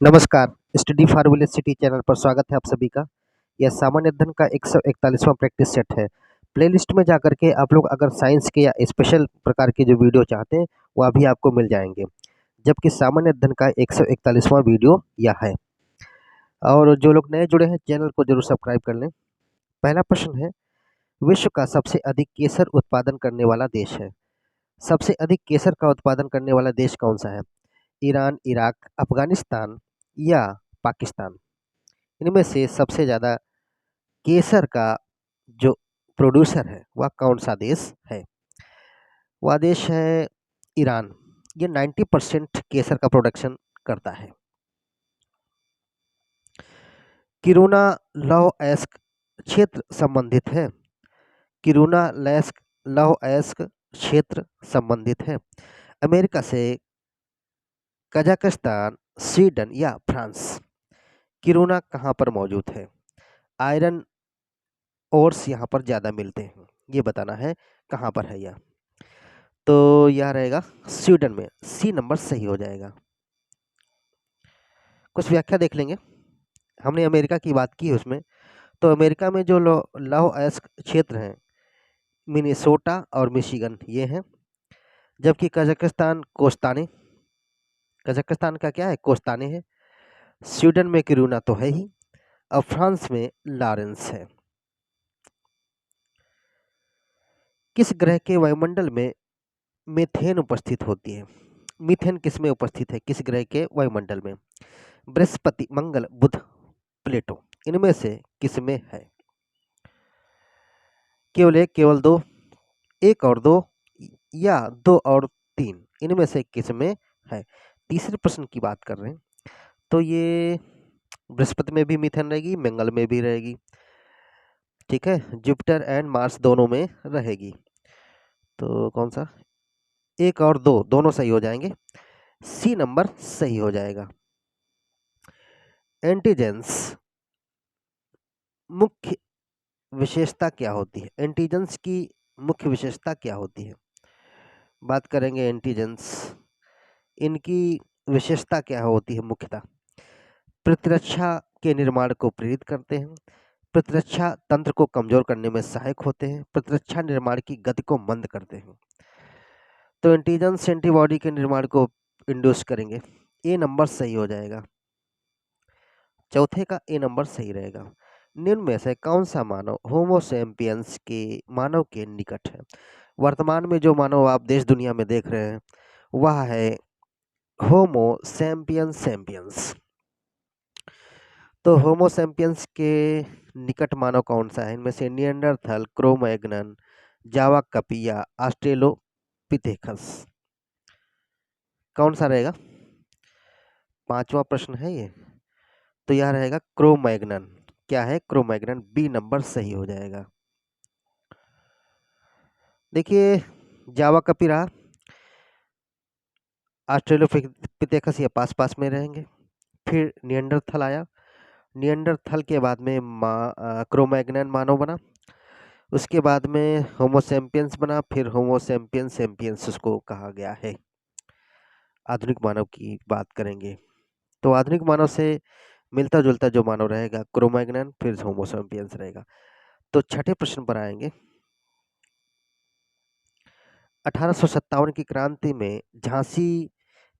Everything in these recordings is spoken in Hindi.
नमस्कार, study for village city channel पर स्वागत है आप सभी का। यह सामान्य अध्ययन का 141वां प्रैक्टिस सेट है। प्लेलिस्ट में जाकर के आप लोग अगर साइंस के या स्पेशल प्रकार के जो वीडियो चाहते हैं, वह भी आपको मिल जाएंगे। जबकि सामान्य अध्ययन का 141वां वीडियो यह है। और जो लोग नए जुड़े हैं, चैनल को जरूर सब्सक्राइब कर लें। पहला प्रश्न है, विश्व का सबसे अधिक केसर उत्पादन करने वाला देश है। सबसे अधिक केसर का उत्पादन करने वाला देश कौन सा है? ईरान, इराक, अफगानिस्तान या पाकिस्तान? इनमें से सबसे ज़्यादा केसर का जो प्रोड्यूसर है वह कौन सा देश है? वह देश है ईरान। ये 90% केसर का प्रोडक्शन करता है। किरूना लौह अयस्क क्षेत्र संबंधित है। किरूना लौह अयस्क क्षेत्र संबंधित है अमेरिका से, कजाकिस्तान, स्वीडन या फ्रांस? किरूना कहाँ पर मौजूद है? आयरन ओर्स यहाँ पर ज़्यादा मिलते हैं, ये बताना है कहाँ पर है यह। तो यह रहेगा स्वीडन में। सी नंबर सही हो जाएगा। कुछ व्याख्या देख लेंगे। हमने अमेरिका की बात की उसमें, तो अमेरिका में जो लौह अयस्क क्षेत्र हैं, मिनेसोटा और मिशिगन ये हैं। जबकि कजाकिस्तान कोस्ताने, कजाकिस्तान का क्या है? कोस्ताने है। स्वीडन में किरूना तो है ही, और फ्रांस में लॉरेंस है। किस ग्रह के वायुमंडल में मीथेन उपस्थित होती है? मीथेन किस में उपस्थित है? किस ग्रह के वायुमंडल में? बृहस्पति, मंगल, बुध, प्लेटो? इनमें से किस में है? केवल एक, केवल दो, एक और दो, या दो और तीन? इनमें से किस में है? तीसरे प्रश्न की बात कर रहे हैं, तो ये बृहस्पति में भी मीथेन रहेगी, मंगल में भी रहेगी, ठीक है, जुपिटर एंड मार्स दोनों में रहेगी। तो कौन सा? एक और दो दोनों सही हो जाएंगे। सी नंबर सही हो जाएगा। एंटीजेंस मुख्य विशेषता क्या होती है? एंटीजेंस की मुख्य विशेषता क्या होती है? बात करेंगे एंटीजेंस, इनकी विशेषता क्या होती है मुख्यतः? प्रतिरक्षा के निर्माण को प्रेरित करते हैं, प्रतिरक्षा तंत्र को कमजोर करने में सहायक होते हैं, प्रतिरक्षा निर्माण की गति को मंद करते हैं। तो एंटीजेंस एंटीबॉडी के निर्माण को इंड्यूस करेंगे। ए नंबर सही हो जाएगा। चौथे का ए नंबर सही रहेगा। निम्न में से कौन सा मानव होमो सैपियंस के मानव के निकट है? वर्तमान में जो मानव आप देश दुनिया में देख रहे हैं वह है होमो सैपियंस। तो होमो सैपियंस के निकट मानव कौन सा है? इनमें से निएंडरथल, क्रो-मैग्नन, जावा कपी या ऑस्ट्रेलोपिथेकस? कौन सा रहेगा? पांचवा प्रश्न है ये, तो यह रहेगा क्रो-मैग्नन। क्या है? क्रो-मैग्नन। बी नंबर सही हो जाएगा। देखिए, जावा कपी रहा, ऑस्ट्रेलोपिथेकस ये पास पास में रहेंगे। फिर निएंडरथल आया, निएंडरथल के बाद में क्रो-मैग्नन मानव बना, उसके बाद में होमो सैपियंस बना, फिर होमो सैपियंस उसको कहा गया है। आधुनिक मानव की बात करेंगे तो आधुनिक मानव से मिलता जुलता जो मानव रहेगा क्रो-मैग्नन, फिर होमो सैपियंस रहेगा। तो छठे प्रश्न पर आएंगे। 1857 की क्रांति में झांसी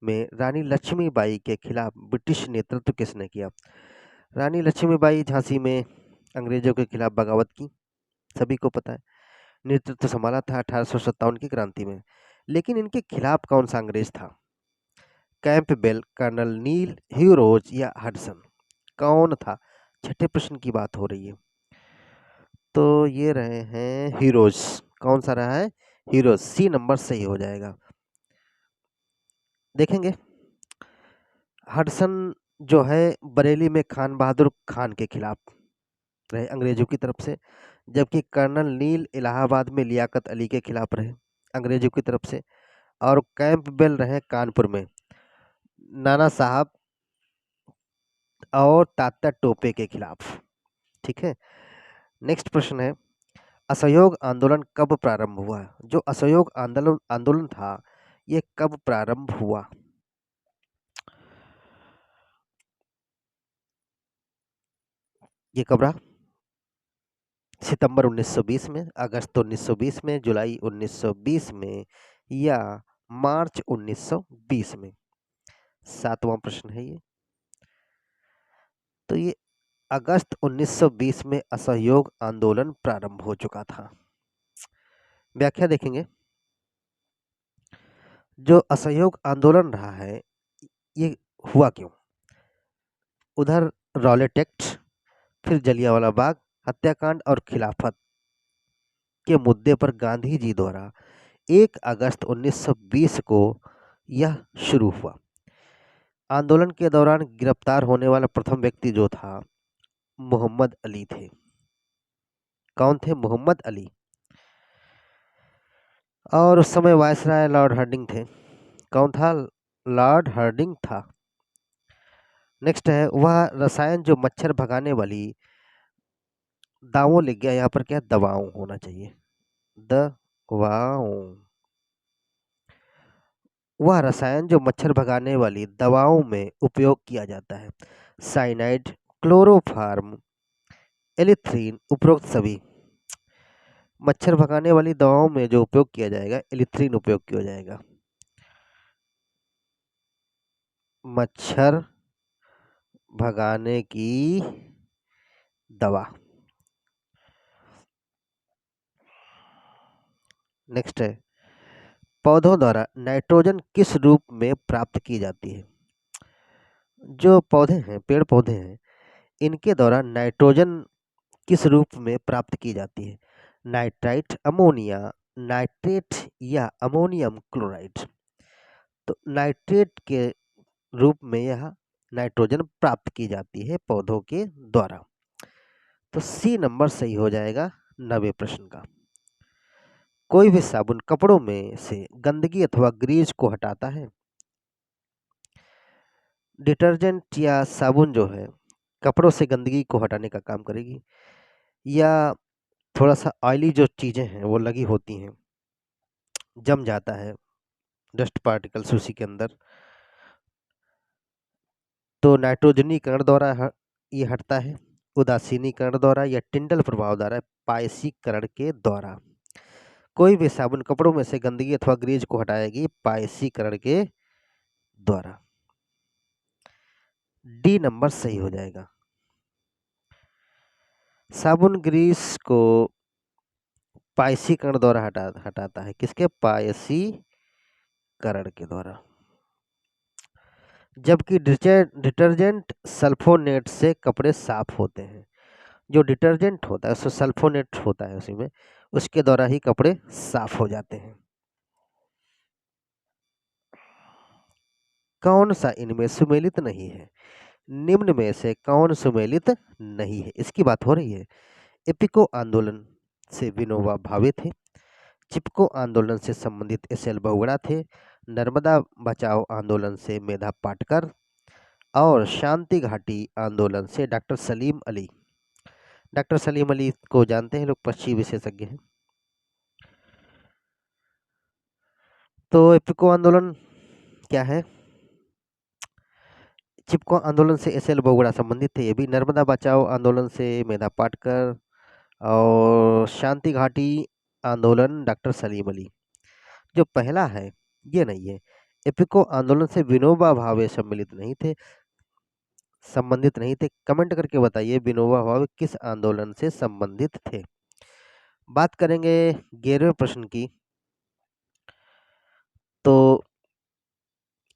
में रानी लक्ष्मीबाई के खिलाफ ब्रिटिश नेतृत्व किसने किया? रानी लक्ष्मीबाई झांसी में अंग्रेजों के खिलाफ बगावत की, सभी को पता है। नेतृत्व संभाला था 1857 की क्रांति में, लेकिन इनके खिलाफ कौन सा अंग्रेज था? कैंपबेल, कर्नल नील, ह्यूरोज या हडसन? कौन था? छठे प्रश्न की बात हो रही है। तो ये रहे हैं ह्यूरोज। कौन सा रहा है? ह्यूरोज। सी नंबर सही हो जाएगा। देखेंगे, हडसन जो है बरेली में खान बहादुर खान के खिलाफ रहे अंग्रेजों की तरफ से, जबकि कर्नल नील इलाहाबाद में लियाकत अली के खिलाफ रहे अंग्रेजों की तरफ से, और कैंपबेल रहे कानपुर में नाना साहब और तात्या टोपे के खिलाफ। ठीक है, नेक्स्ट प्रश्न है, असहयोग आंदोलन कब प्रारंभ हुआ? जो असहयोग आंदोलन था ये कब प्रारंभ हुआ? ये कब रहा? सितंबर 1920 में, अगस्त 1920 में, जुलाई 1920 में या मार्च 1920 में? 7वां प्रश्न है ये। तो ये अगस्त 1920 में असहयोग आंदोलन प्रारंभ हो चुका था। व्याख्या देखेंगे। जो असहयोग आंदोलन रहा है, ये हुआ क्यों? उधर रॉलेट एक्ट, फिर जलियांवाला बाग हत्याकांड और खिलाफत के मुद्दे पर गांधी जी द्वारा 1 अगस्त 1920 को यह शुरू हुआ। आंदोलन के दौरान गिरफ्तार होने वाला प्रथम व्यक्ति जो था, मोहम्मद अली थे। कौन थे? मोहम्मद अली। और उस समय वायसराय लॉर्ड हार्डिंग थे। कौन था? लॉर्ड हार्डिंग था। नेक्स्ट है, वह रसायन जो मच्छर भगाने वाली, दावों लिख गया यहाँ पर, क्या? दवाओं होना चाहिए, दवाओं। वह रसायन जो मच्छर भगाने वाली दवाओं में उपयोग किया जाता है। साइनाइड, क्लोरोफार्म, एलिथ्रीन, उपरोक्त सभी। मच्छर भगाने वाली दवाओं में जो उपयोग किया जाएगा, एलिथ्रीन उपयोग किया जाएगा। मच्छर भगाने की दवा। नेक्स्ट है, पौधों द्वारा नाइट्रोजन किस रूप में प्राप्त की जाती है? जो पौधे हैं, पेड़ पौधे हैं, इनके द्वारा नाइट्रोजन किस रूप में प्राप्त की जाती है? नाइट्राइट, अमोनिया, नाइट्रेट या अमोनियम क्लोराइड? तो नाइट्रेट के रूप में यह नाइट्रोजन प्राप्त की जाती है पौधों के द्वारा। तो सी नंबर सही हो जाएगा 90 प्रश्न का। कोई भी साबुन कपड़ों में से गंदगी अथवा ग्रीस को हटाता है। डिटर्जेंट या साबुन जो है, कपड़ों से गंदगी को हटाने का काम करेगी, या थोड़ा सा ऑयली जो चीज़ें हैं वो लगी होती हैं, जम जाता है डस्ट पार्टिकल्स उसी के अंदर, तो नाइट्रोजनीकरण द्वारा ये हटता है, उदासीनीकरण द्वारा या टिंडल प्रभाव द्वारा, पायसीकरण के द्वारा। कोई भी साबुन कपड़ों में से गंदगी अथवा ग्रीज को हटाएगी पायसीकरण के द्वारा। डी नंबर सही हो जाएगा। साबुन ग्रीस को पायसीकरण द्वारा हटाता है। किसके? पायसीकरण के द्वारा। जबकि डिटर्जेंट सल्फोनेट से कपड़े साफ होते हैं। जो डिटर्जेंट होता है उसमें सल्फोनेट होता है, उसी में, उसके द्वारा ही कपड़े साफ हो जाते हैं। कौन सा इनमें सुमेलित नहीं है? निम्न में से कौन सुमेलित नहीं है? इसकी बात हो रही है। एपिको आंदोलन से विनोबा भावे थे। चिपको आंदोलन से संबंधित एस.एल. बहुगुणा थे। नर्मदा बचाओ आंदोलन से मेधा पाटकर और शांति घाटी आंदोलन से डॉक्टर सलीम अली। डॉक्टर सलीम अली को जानते हैं लोग, पक्षी विशेषज्ञ हैं। तो एपिको आंदोलन क्या है? चिपको आंदोलन से एस.एल. बहुगुणा संबंधित थे। ये भी नर्मदा बचाओ आंदोलन से मेधा पाटकर और शांति घाटी आंदोलन डॉक्टर सलीम अली। जो पहला है ये नहीं है। एपिको आंदोलन से विनोबा भावे संबंधित नहीं थे। कमेंट करके बताइए विनोबा भावे किस आंदोलन से संबंधित थे। बात करेंगे 11वें प्रश्न की, तो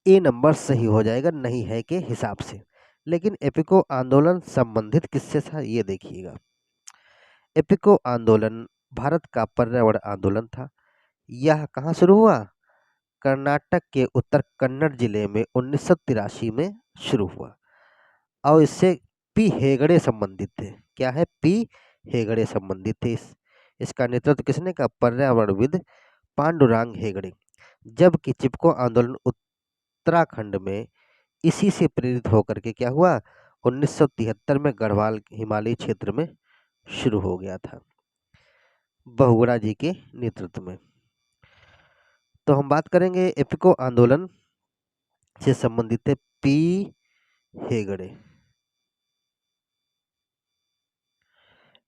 ए नंबर सही हो जाएगा नहीं है के हिसाब से। लेकिन एपिको आंदोलन संबंधित किससे था ये देखिएगा। एपिको आंदोलन भारत का पर्यावरण आंदोलन था। यह कहाँ शुरू हुआ? कर्नाटक के उत्तर कन्नड़ जिले में 1983 में शुरू हुआ और इससे पी हेगड़े संबंधित थे। क्या है? पी हेगड़े संबंधित थे। इसका नेतृत्व किसने का? पर्यावरणविद पांडुरंग हेगड़े। जबकि चिपको आंदोलन उत्तराखंड में इसी से प्रेरित होकर के क्या हुआ? 1973 में गढ़वाल हिमालयी क्षेत्र में शुरू हो गया था, बहुगुणा जी के नेतृत्व में। तो हम बात करेंगे एपिको आंदोलन से संबंधित थे पी हेगड़े।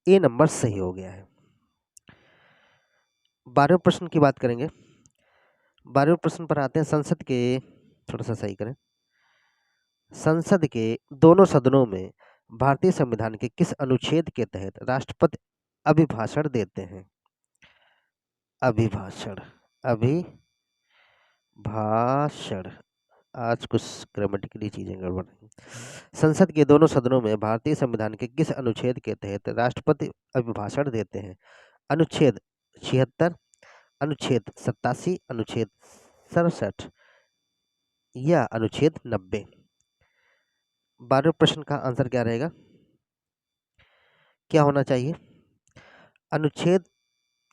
ए नंबर सही हो गया है। 12वें प्रश्न की बात करेंगे। 12वें प्रश्न पर आते हैं। संसद के, थोड़ा सा सही करें, संसद के दोनों सदनों में भारतीय संविधान के किस अनुच्छेद के तहत राष्ट्रपति अभिभाषण देते हैं? अभिभाषण, अभिभाषण, आज कुछ ग्रामेटिकली चीजें गड़बड़ हैं। संसद के दोनों सदनों में भारतीय संविधान के किस अनुच्छेद के तहत राष्ट्रपति अभिभाषण देते हैं? अनुच्छेद 76, अनुच्छेद 87, अनुच्छेद 67 या अनुच्छेद 90? 12वें प्रश्न का आंसर क्या रहेगा? क्या होना चाहिए? अनुच्छेद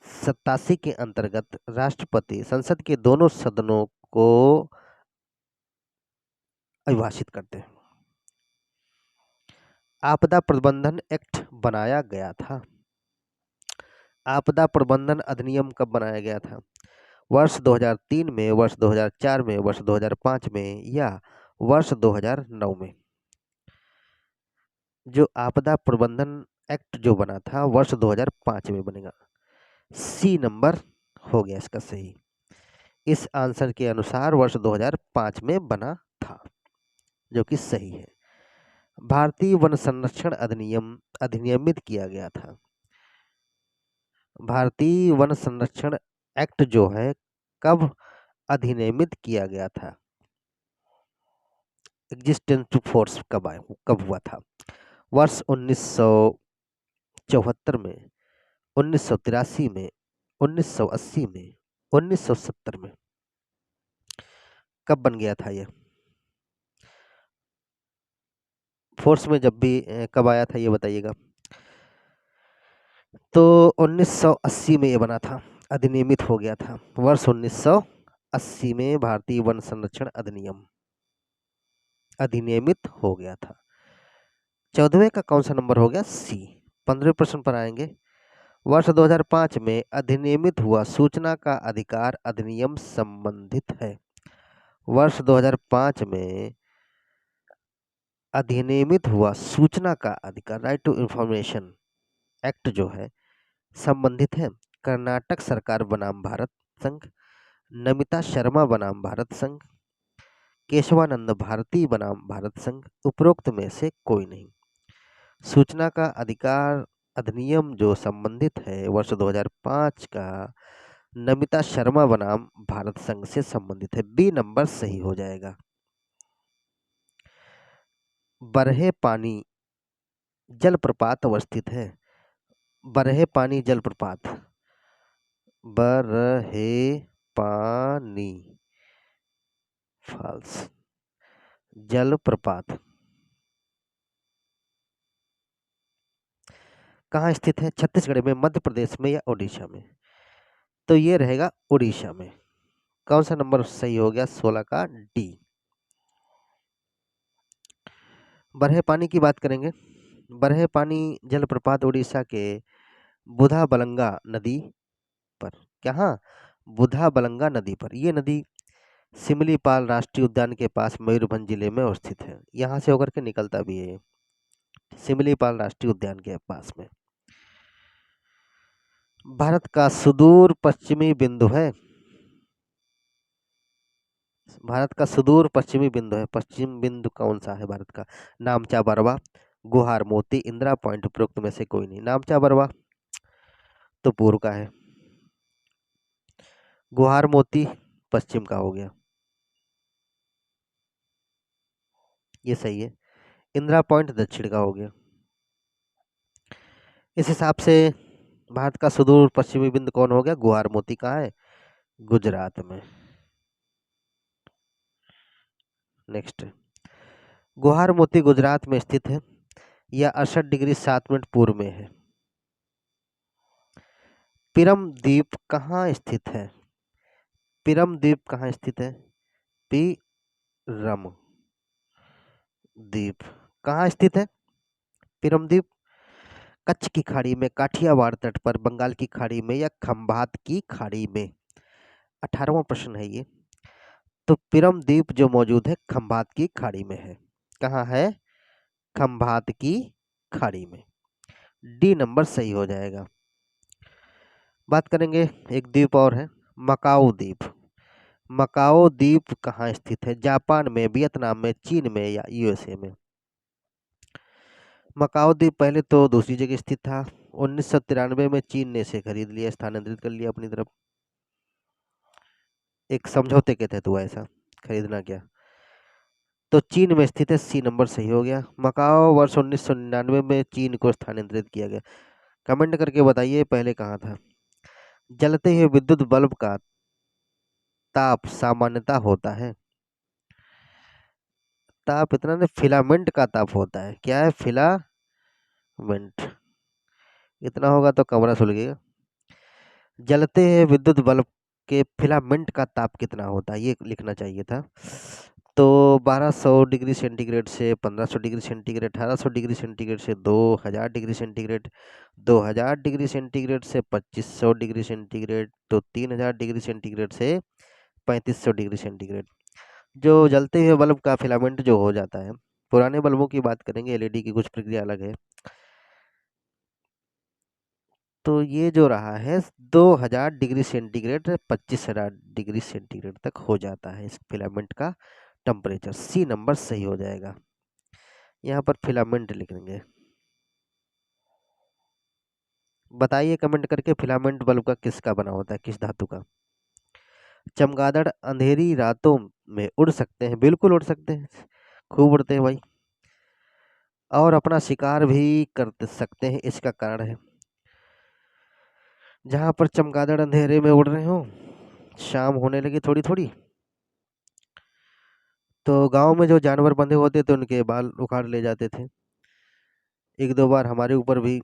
87 के अंतर्गत राष्ट्रपति संसद के दोनों सदनों को अभिभाषित करते हैं। आपदा प्रबंधन एक्ट बनाया गया था। आपदा प्रबंधन अधिनियम कब बनाया गया था? वर्ष 2003 में, वर्ष 2004 में, वर्ष 2005 में या वर्ष 2009 में? जो आपदा प्रबंधन एक्ट जो बना था वर्ष 2005 में बनेगा। सी नंबर हो गया इसका सही। इस आंसर के अनुसार वर्ष 2005 में बना था, जो कि सही है। भारतीय वन संरक्षण अधिनियम अधिनियमित किया गया था। भारतीय वन संरक्षण एक्ट जो है कब अधिनियमित किया गया था? एग्जिस्टेंस टू फोर्स कब हुआ था? वर्ष 1974 में, 1983 में, 1980 में, 1970 में? कब बन गया था ये फोर्स में? जब भी कब आया था ये बताइएगा। तो 1980 में ये बना था, अधिनियमित हो गया था। वर्ष 1980 में भारतीय वन संरक्षण अधिनियम अधिनियमित हो गया था। 14वें का कौन सा नंबर हो गया? सी। 15वें प्रश्न पर आएंगे। वर्ष 2005 में अधिनियमित हुआ सूचना का अधिकार अधिनियम संबंधित है। वर्ष 2005 में अधिनियमित हुआ सूचना का अधिकार, राइट टू इंफॉर्मेशन एक्ट जो है संबंधित है कर्नाटक सरकार बनाम भारत संघ, नमिता शर्मा बनाम भारत संघ, केशवानंद भारती बनाम भारत संघ, उपरोक्त में से कोई नहीं। सूचना का अधिकार अधिनियम जो संबंधित है वर्ष 2005 का नमिता शर्मा बनाम भारत संघ से संबंधित है। बी नंबर सही हो जाएगा। बरहे पानी जलप्रपात अवस्थित है। बरहे पानी जलप्रपात, बरहे पानी फॉल्स जलप्रपात कहाँ स्थित है? छत्तीसगढ़ में, मध्य प्रदेश में या उड़ीसा में? तो ये रहेगा उड़ीसा में। कौन सा नंबर सही हो गया? 16 का डी। बरहे पानी की बात करेंगे। बरहे पानी जलप्रपात उड़ीसा के बुधाबलंगा नदी पर, कहाँ? बुधाबलंगा नदी पर। ये नदी सिमलीपाल राष्ट्रीय उद्यान के पास मयूरभंज जिले में अवस्थित है। यहाँ से होकर के निकलता भी है, सिमलीपाल राष्ट्रीय उद्यान के पास में। भारत का सुदूर पश्चिमी बिंदु है। भारत का सुदूर पश्चिमी बिंदु है, पश्चिम बिंदु कौन सा है भारत का? नामचा बरवा, गुहार मोती, इंदिरा पॉइंट, उपरोक्त में से कोई नहीं। नामचा बरवा तो पूर्व का है, गुहार मोती पश्चिम का हो गया, ये सही है। इंदिरा पॉइंट दक्षिण का हो गया। इस हिसाब से भारत का सुदूर पश्चिमी बिंदु कौन हो गया? गुहार मोती कहाँ है? गुजरात में। नेक्स्ट, गुहार मोती गुजरात में स्थित है या 68 डिग्री 7 मिनट पूर्व में है। पिरम द्वीप कहाँ स्थित है? पिरम द्वीप कहाँ स्थित है? पिरम द्वीप कहाँ स्थित है? पिरम द्वीप कच्छ की खाड़ी में, काठियावाड़ तट पर, बंगाल की खाड़ी में या खंभात की खाड़ी में? 18वां प्रश्न है ये। तो पिरम द्वीप जो मौजूद है खंभात की खाड़ी में है। कहाँ है? खंभात की खाड़ी में। डी नंबर सही हो जाएगा। बात करेंगे, एक द्वीप और है, मकाओ द्वीप। मकाओ द्वीप कहाँ स्थित है? जापान में, वियतनाम में, चीन में या यूएसए में? मकाओ द्वीप पहले तो दूसरी जगह स्थित था। 1993 में चीन ने इसे खरीद लिया, स्थानांतरित कर लिया अपनी तरफ। एक समझौते के तहत हुआ ऐसा, खरीदना क्या। तो चीन में स्थित है, सी नंबर सही हो गया। मकाओ वर्ष 1999 में चीन को स्थानांतरित किया गया। कमेंट करके बताइए पहले कहाँ था। जलते हुए विद्युत बल्ब का ताप सामान्यता होता है, ताप इतना नहीं, फिलामेंट का ताप होता है। क्या है? फिलामेंट। इतना होगा तो कमरा सुलगेगा। जलते हुए विद्युत बल्ब के फिलामेंट का ताप कितना होता है, ये लिखना चाहिए था। तो 1200 डिग्री सेंटीग्रेड से 1500 डिग्री सेंटीग्रेड, 1800 डिग्री सेंटीग्रेड से 2000 डिग्री सेंटीग्रेड, 2000 डिग्री सेंटीग्रेड से 2500 डिग्री सेंटीग्रेड, तो 3000 डिग्री सेंटीग्रेड से 3500 डिग्री सेंटीग्रेड। जो जलते हुए बल्ब का फिलामेंट जो हो जाता है, पुराने बल्बों की बात करेंगे, एलईडी की कुछ प्रक्रिया अलग है। तो ये जो रहा है 2000 डिग्री सेंटीग्रेड 25,000 डिग्री सेंटीग्रेड तक हो जाता है इस फिलामेंट का टेम्परेचर। सी नंबर सही हो जाएगा। यहाँ पर फिलामेंट लिख देंगे। बताइए कमेंट करके, फिलामेंट बल्ब का किसका बना होता है, किस धातु का? चमगादड़ अंधेरी रातों में उड़ सकते हैं, बिल्कुल उड़ सकते हैं, खूब उड़ते हैं भाई। और अपना शिकार भी कर सकते हैं, इसका कारण है जहां पर चमगादड़ अंधेरे में उड़ रहे हो, शाम होने लगी थोड़ी थोड़ी, तो गांव में जो जानवर बंधे होते थे उनके बाल उखाड़ ले जाते थे। एक दो बार हमारे ऊपर भी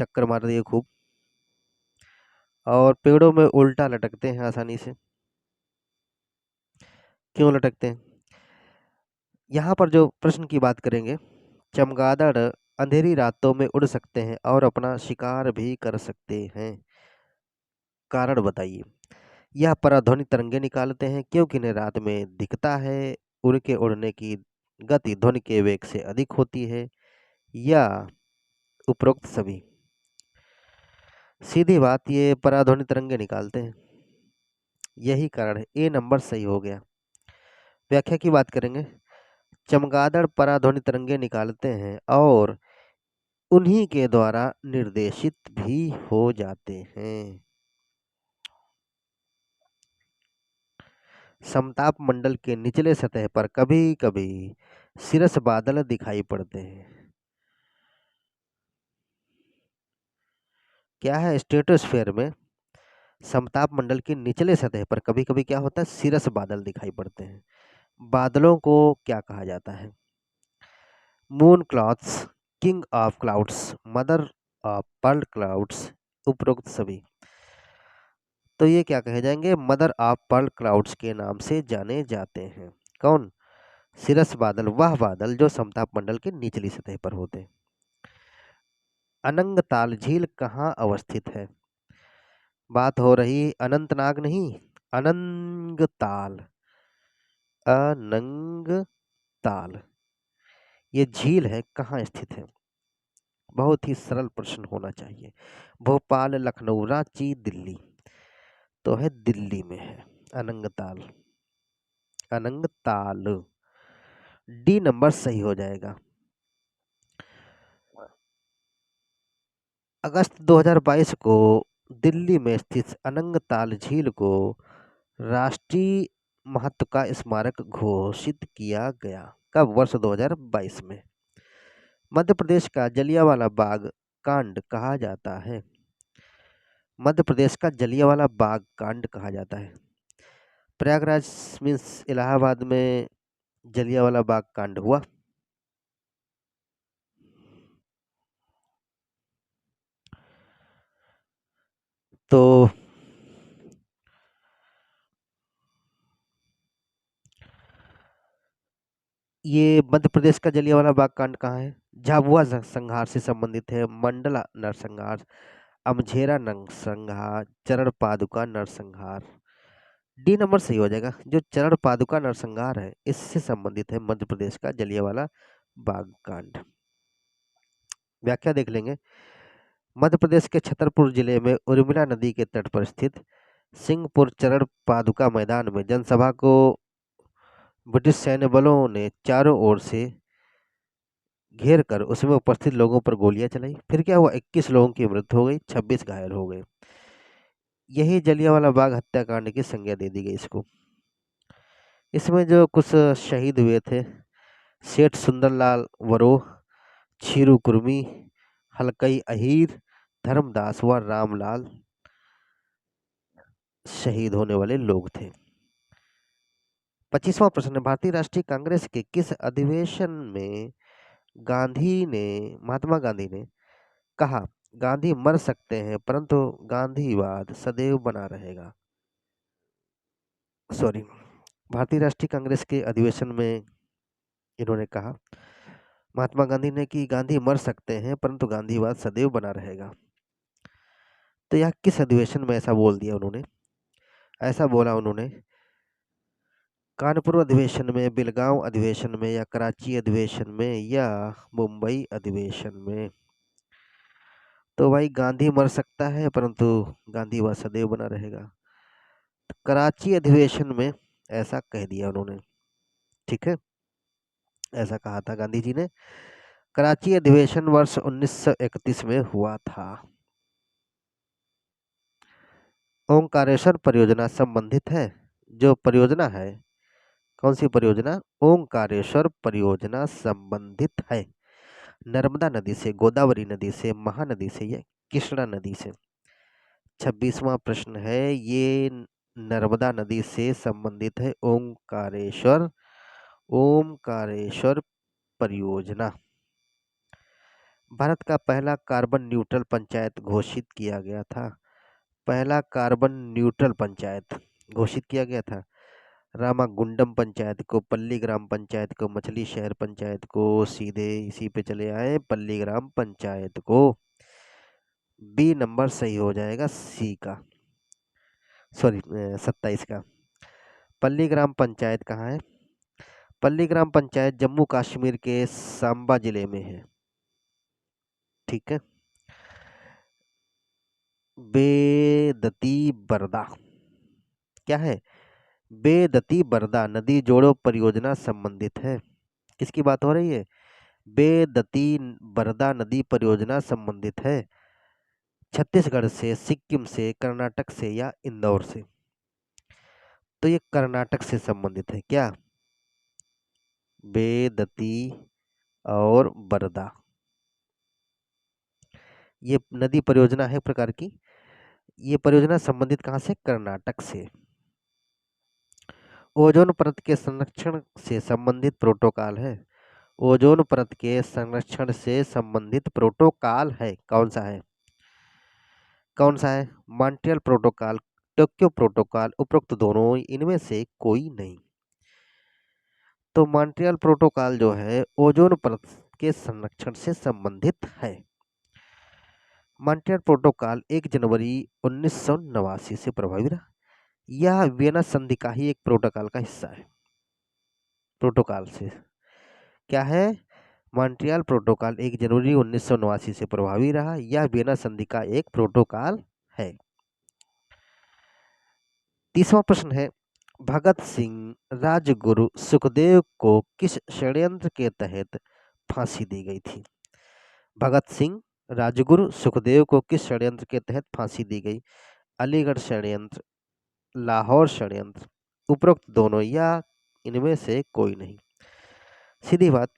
टक्कर मार दिए खूब। और पेड़ों में उल्टा लटकते हैं आसानी से। क्यों लटकते हैं? यहाँ पर जो प्रश्न की बात करेंगे, चमगादड़ अंधेरी रातों में उड़ सकते हैं और अपना शिकार भी कर सकते हैं, कारण बताइए। यह पराध्वनि तरंगे निकालते हैं क्योंकि इन्हें रात में दिखता है, उनके उड़ने की गति ध्वनि के वेग से अधिक होती है, या उपरोक्त सभी? सीधी बात, ये पराध्वनि तरंगे निकालते हैं, यही कारण है। ए नंबर सही हो गया। व्याख्या की बात करेंगे, चमगादड़ पराध्वनि तरंगे निकालते हैं और उन्हीं के द्वारा निर्देशित भी हो जाते हैं। समताप मंडल के निचले सतह पर कभी कभी सिरस बादल दिखाई पड़ते हैं। क्या है? स्ट्रेटोस्फेयर में समताप मंडल के निचले सतह पर कभी कभी क्या होता है? सिरस बादल दिखाई पड़ते हैं। बादलों को क्या कहा जाता है? Moon clouds, king of clouds, mother of pearl clouds, उपरोक्त सभी? तो ये क्या कहे जाएंगे? मदर ऑफ पर्ल क्लाउड्स के नाम से जाने जाते हैं। कौन? सिरस बादल, वह बादल जो समताप मंडल के निचली सतह पर होते हैं। अनंगताल झील कहाँ अवस्थित है? बात हो रही अनंतनाग नहीं, अनंगताल, अनंगताल ये झील है, कहाँ स्थित है? बहुत ही सरल प्रश्न होना चाहिए। भोपाल, लखनऊ, रांची, दिल्ली? तो है दिल्ली में है अनंगताल, अनंगताल। डी नंबर सही हो जाएगा। अगस्त 2022 को दिल्ली में स्थित अनंगताल झील को राष्ट्रीय महत्व का स्मारक घोषित किया गया। कब? वर्ष 2022 में। मध्य प्रदेश का जलियांवाला बाग कांड कहा जाता है। मध्य प्रदेश का जलियांवाला बाग कांड कहा जाता है। प्रयागराज मीन्स इलाहाबाद में जलियांवाला बाग कांड हुआ। तो ये मध्य प्रदेश का जलियांवाला बाग कांड कहाँ है? झाबुआ संहार से संबंधित है। मंडला नरसंहार, अमझेरा नरसंहार, चरण पादुका नरसंहार? डी नंबर सही हो जाएगा। जो चरण पादुका नरसंहार है, इससे संबंधित है मध्य प्रदेश का जलियांवाला बाग कांड। व्याख्या देख लेंगे। मध्य प्रदेश के छतरपुर जिले में उर्मिला नदी के तट पर स्थित सिंहपुर चरण पादुका मैदान में जनसभा को ब्रिटिश सैन्य बलों ने चारों ओर से घेर कर उसमें उपस्थित लोगों पर गोलियां चलाई। फिर क्या हुआ, 21 लोगों की मृत्यु हो गई, 26 घायल हो गए। यही जलियांवाला बाग हत्याकांड की संज्ञा दे दी गई इसको। इसमें जो कुछ शहीद हुए थे, सेठ सुंदरलाल वरोह, छीरू कुर्मी, हलकई अहीर, धर्मदास व रामलाल शहीद होने वाले लोग थे। 25वां प्रश्न, भारतीय राष्ट्रीय कांग्रेस के किस अधिवेशन में महात्मा गांधी ने कहा, गांधी मर सकते हैं परंतु गांधीवाद सदैव बना रहेगा। सॉरी, भारतीय राष्ट्रीय कांग्रेस के अधिवेशन में इन्होंने कहा, महात्मा गांधी ने, कि गांधी मर सकते हैं परंतु गांधीवाद सदैव बना रहेगा। तो यह किस अधिवेशन में ऐसा बोल दिया उन्होंने? ऐसा बोला उन्होंने कानपुर अधिवेशन में, बेलगांव अधिवेशन में, या कराची अधिवेशन में, या मुंबई अधिवेशन में। तो भाई गांधी मर सकता है परंतु गांधीवाद सदैव बना रहेगा। तो कराची अधिवेशन में ऐसा कह दिया उन्होंने, ठीक है, ऐसा कहा था गांधी जी ने। कराची अधिवेशन वर्ष 1931 में हुआ था। ओंकारेश्वर परियोजना संबंधित है, जो परियोजना है, कौन सी परियोजना? ओंकारेश्वर परियोजना संबंधित है नर्मदा नदी से, गोदावरी नदी से, महानदी से, या कृष्णा नदी से। 26वां प्रश्न है, ये नर्मदा नदी से संबंधित है ओमकारेश्वर परियोजना। भारत का पहला कार्बन न्यूट्रल पंचायत घोषित किया गया था। पहला कार्बन न्यूट्रल पंचायत घोषित किया गया था। रामागुंडम पंचायत को, पल्ली ग्राम पंचायत को, मछली शहर पंचायत को, सीधे इसी पे चले आए, पल्ली ग्राम पंचायत को। बी नंबर सही हो जाएगा, सी का, सॉरी 27 का। पल्ली ग्राम पंचायत कहाँ है? पल्ली ग्राम पंचायत जम्मू कश्मीर के सांबा जिले में है, ठीक है। बेदती बरदा क्या है? बेदती बरदा नदी जोड़ो परियोजना संबंधित है। किसकी बात हो रही है? बेदती बरदा नदी परियोजना संबंधित है छत्तीसगढ़ से, सिक्किम से, कर्नाटक से, या इंदौर से। तो ये कर्नाटक से संबंधित है। क्या? बेदती और बरदा, ये नदी परियोजना है प्रकार की। ये परियोजना संबंधित कहाँ से? कर्नाटक से। ओजोन परत के संरक्षण से संबंधित प्रोटोकॉल है। ओजोन परत के संरक्षण से संबंधित प्रोटोकॉल है, कौन सा है? कौन सा है? मॉन्ट्रियल प्रोटोकॉल, टोक्यो प्रोटोकॉल, उपरोक्त दोनों, इनमें से कोई नहीं। तो मॉन्ट्रियल प्रोटोकॉल जो है ओजोन परत के संरक्षण से संबंधित है। मॉन्ट्रियल प्रोटोकॉल 1 जनवरी 1989 से प्रभावी रहा। यह वियना संधि का ही एक प्रोटोकॉल का हिस्सा है। प्रोटोकॉल से क्या है? मॉन्ट्रियल प्रोटोकॉल 1 जनवरी 1989 से प्रभावी रहा। यह वियना संधि का एक प्रोटोकॉल है। 30वां प्रश्न है, भगत सिंह राजगुरु सुखदेव को किस षड्यंत्र के तहत फांसी दी गई थी? भगत सिंह राजगुरु सुखदेव को किस षड्यंत्र के तहत फांसी दी गई? अलीगढ़ षड्यंत्र, लाहौर षड्यंत्र, उपरोक्त दोनों, या इनमें से कोई नहीं। सीधी बात,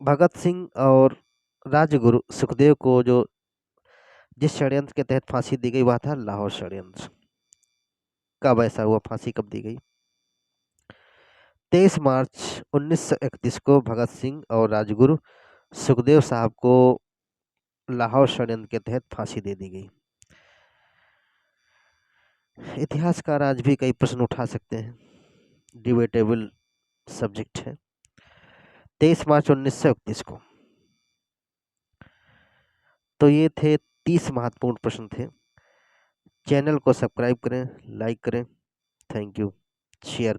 भगत सिंह और राजगुरु सुखदेव को जो जिस षड्यंत्र के तहत फांसी दी गई वह था लाहौर षड्यंत्र। कब ऐसा हुआ? फांसी कब दी गई? 23 मार्च 1931 को भगत सिंह और राजगुरु सुखदेव साहब को लाहौर षड्यंत्र के तहत फांसी दे दी गई। इतिहासकार आज भी कई प्रश्न उठा सकते हैं, डिबेटेबल सब्जेक्ट है। 23 मार्च 1931 को। तो ये थे 30 महत्वपूर्ण प्रश्न थे। चैनल को सब्सक्राइब करें, लाइक करें, थैंक यू, शेयर